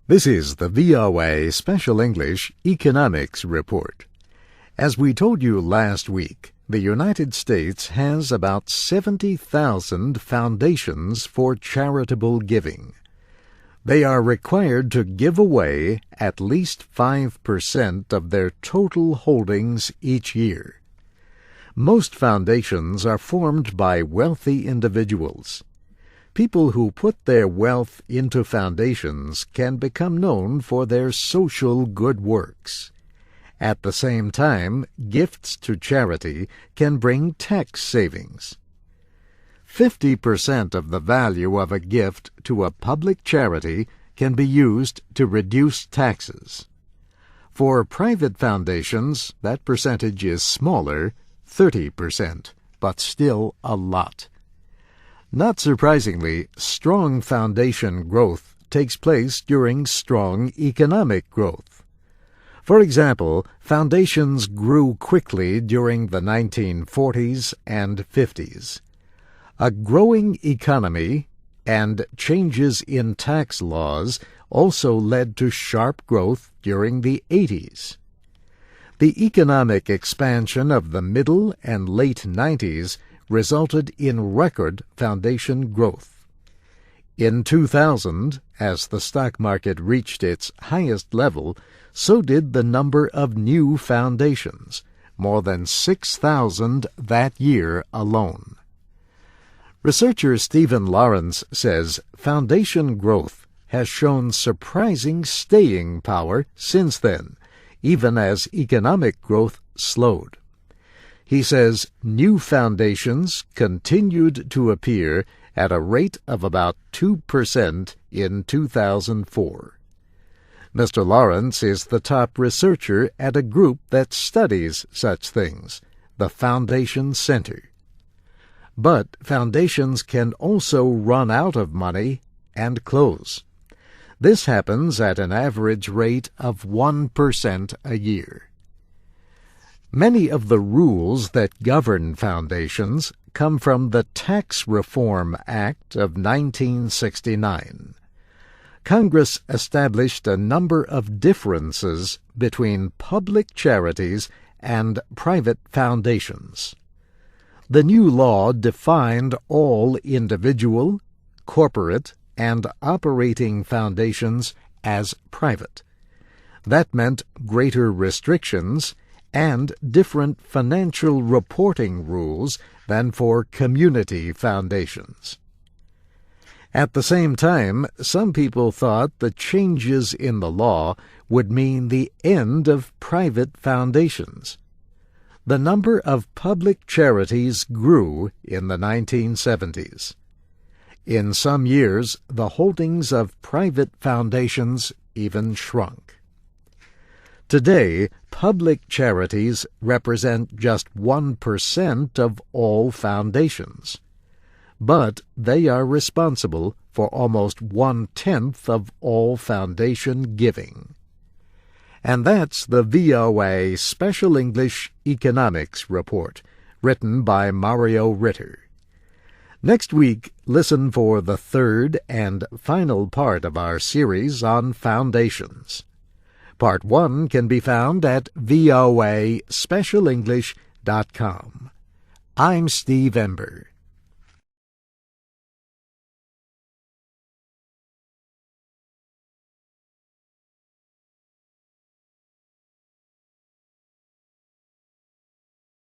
This is the VOA Special English Economics Report. As we told you last week, the United States has about 70,000 foundations for charitable giving. They are required to give away at least 5% of their total holdings each year. Most foundations are formed by wealthy individuals. People who put their wealth into foundations can become known for their social good works. At the same time, gifts to charity can bring tax savings. 50% of the value of a gift to a public charity can be used to reduce taxes. For private foundations, that percentage is smaller, 30%, but still a lot. Not surprisingly, strong foundation growth takes place during strong economic growth. For example, foundations grew quickly during the 1940s and 50s. A growing economy and changes in tax laws also led to sharp growth during the 80s. The economic expansion of the middle and late 90s resulted in record foundation growth. In 2000, as the stock market reached its highest level, so did the number of new foundations, more than 6,000 that year alone. Researcher Stephen Lawrence says foundation growth has shown surprising staying power since then, even as economic growth slowed. He says new foundations continued to appear at a rate of about 2% in 2004. Mr. Lawrence is the top researcher at a group that studies such things, the Foundation Center. But foundations can also run out of money and close. This happens at an average rate of 1% a year. Many of the rules that govern foundations come from the Tax Reform Act of 1969. Congress established a number of differences between public charities and private foundations. The new law defined all individual, corporate, and operating foundations as private. That meant greater restrictions and different financial reporting rules than for community foundations. At the same time, some people thought the changes in the law would mean the end of private foundations. The number of public charities grew in the 1970s. In some years, the holdings of private foundations even shrunk. Today, public charities represent just 1% of all foundations, but they are responsible for almost 1/10 of all foundation giving. And that's the VOA Special English Economics Report, written by Mario Ritter. Next week, listen for the third and final part of our series on foundations. Part 1 can be found at voaspecialenglish.com. I'm Steve Ember.